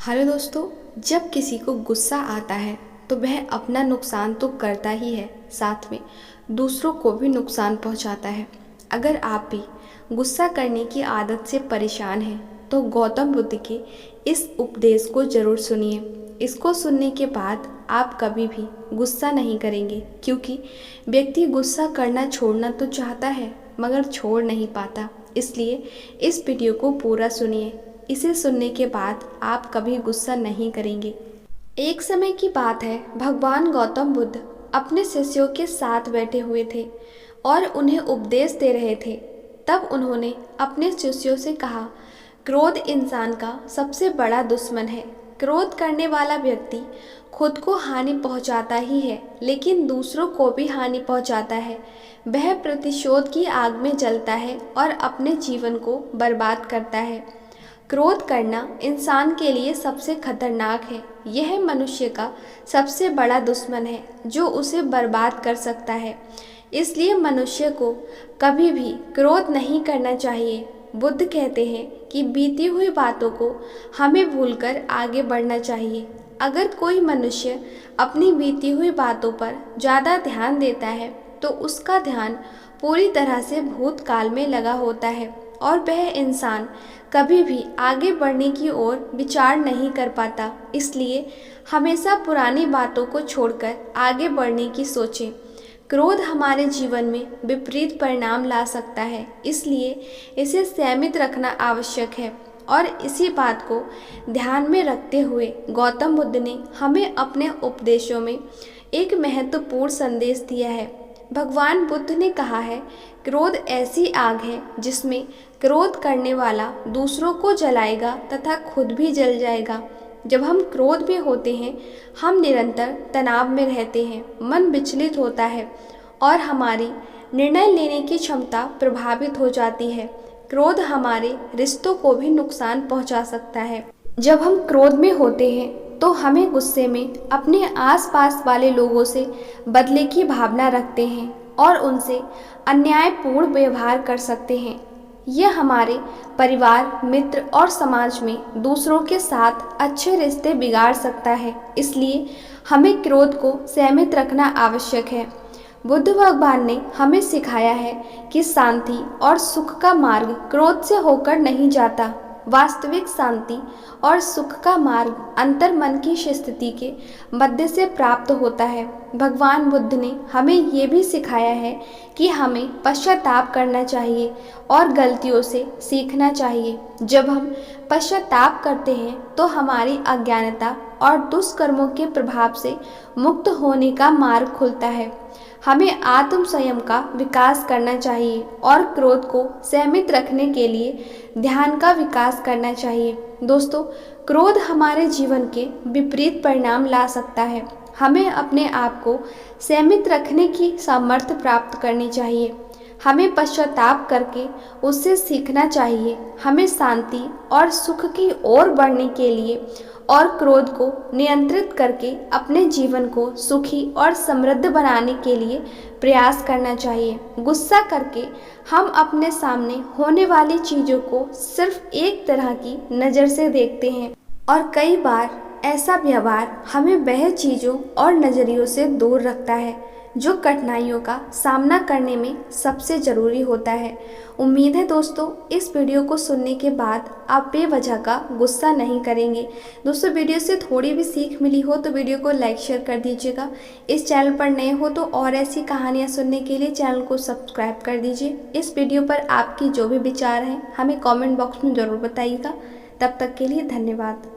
Hello दोस्तों। जब किसी को गुस्सा आता है तो वह अपना नुकसान तो करता ही है, साथ में दूसरों को भी नुकसान पहुंचाता है। अगर आप भी गुस्सा करने की आदत से परेशान हैं तो गौतम बुद्ध के इस उपदेश को ज़रूर सुनिए। इसको सुनने के बाद आप कभी भी गुस्सा नहीं करेंगे, क्योंकि व्यक्ति गुस्सा करना छोड़ना तो चाहता है मगर छोड़ नहीं पाता। इसलिए इस वीडियो को पूरा सुनिए। इसे सुनने के बाद आप कभी गुस्सा नहीं करेंगे। एक समय की बात है, भगवान गौतम बुद्ध अपने शिष्यों के साथ बैठे हुए थे और उन्हें उपदेश दे रहे थे। तब उन्होंने अपने शिष्यों से कहा, क्रोध इंसान का सबसे बड़ा दुश्मन है। क्रोध करने वाला व्यक्ति खुद को हानि पहुंचाता ही है, लेकिन दूसरों को भी हानि पहुंचाता है। वह प्रतिशोध की आग में जलता है और अपने जीवन को बर्बाद करता है। क्रोध करना इंसान के लिए सबसे खतरनाक है। यह मनुष्य का सबसे बड़ा दुश्मन है जो उसे बर्बाद कर सकता है। इसलिए मनुष्य को कभी भी क्रोध नहीं करना चाहिए। बुद्ध कहते हैं कि बीती हुई बातों को हमें भूलकर आगे बढ़ना चाहिए। अगर कोई मनुष्य अपनी बीती हुई बातों पर ज़्यादा ध्यान देता है तो उसका ध्यान पूरी तरह से भूतकाल में लगा होता है और वह इंसान कभी भी आगे बढ़ने की ओर विचार नहीं कर पाता। इसलिए हमेशा पुरानी बातों को छोड़कर आगे बढ़ने की सोचें। क्रोध हमारे जीवन में विपरीत परिणाम ला सकता है, इसलिए इसे संयमित रखना आवश्यक है। और इसी बात को ध्यान में रखते हुए गौतम बुद्ध ने हमें अपने उपदेशों में एक महत्वपूर्ण संदेश दिया है। भगवान बुद्ध ने कहा है, क्रोध ऐसी आग है जिसमें क्रोध करने वाला दूसरों को जलाएगा तथा खुद भी जल जाएगा। जब हम क्रोध में होते हैं, हम निरंतर तनाव में रहते हैं, मन विचलित होता है और हमारी निर्णय लेने की क्षमता प्रभावित हो जाती है। क्रोध हमारे रिश्तों को भी नुकसान पहुंचा सकता है। जब हम क्रोध में होते हैं तो हमें गुस्से में अपने आसपास वाले लोगों से बदले की भावना रखते हैं और उनसे अन्यायपूर्ण व्यवहार कर सकते हैं। यह हमारे परिवार, मित्र और समाज में दूसरों के साथ अच्छे रिश्ते बिगाड़ सकता है। इसलिए हमें क्रोध को संयमित रखना आवश्यक है। बुद्ध भगवान ने हमें सिखाया है कि शांति और सुख का मार्ग क्रोध से होकर नहीं जाता। वास्तविक शांति और सुख का मार्ग अंतर्मन की स्थिति के मध्य से प्राप्त होता है। भगवान बुद्ध ने हमें ये भी सिखाया है कि हमें पश्चाताप करना चाहिए और गलतियों से सीखना चाहिए। जब हम पश्चाताप करते हैं तो हमारी अज्ञानता और दुष्कर्मों के प्रभाव से मुक्त होने का मार्ग खुलता है। हमें आत्म संयम का विकास करना चाहिए और क्रोध को संयमित रखने के लिए ध्यान का विकास करना चाहिए। दोस्तों, क्रोध हमारे जीवन के विपरीत परिणाम ला सकता है। हमें अपने आप को संयमित रखने की सामर्थ्य प्राप्त करनी चाहिए। हमें पश्चाताप करके उससे सीखना चाहिए। हमें शांति और सुख की ओर बढ़ने के लिए और क्रोध को नियंत्रित करके अपने जीवन को सुखी और समृद्ध बनाने के लिए प्रयास करना चाहिए। गुस्सा करके हम अपने सामने होने वाली चीज़ों को सिर्फ एक तरह की नज़र से देखते हैं और कई बार ऐसा व्यवहार हमें वह चीज़ों और नज़रियों से दूर रखता है जो कठिनाइयों का सामना करने में सबसे ज़रूरी होता है। उम्मीद है दोस्तों, इस वीडियो को सुनने के बाद आप बेवजह का गुस्सा नहीं करेंगे। दोस्तों, वीडियो से थोड़ी भी सीख मिली हो तो वीडियो को लाइक शेयर कर दीजिएगा। इस चैनल पर नए हो तो और ऐसी कहानियाँ सुनने के लिए चैनल को सब्सक्राइब कर दीजिए। इस वीडियो पर आपकी जो भी विचार हैं हमें कॉमेंट बॉक्स में ज़रूर बताइएगा। तब तक के लिए धन्यवाद।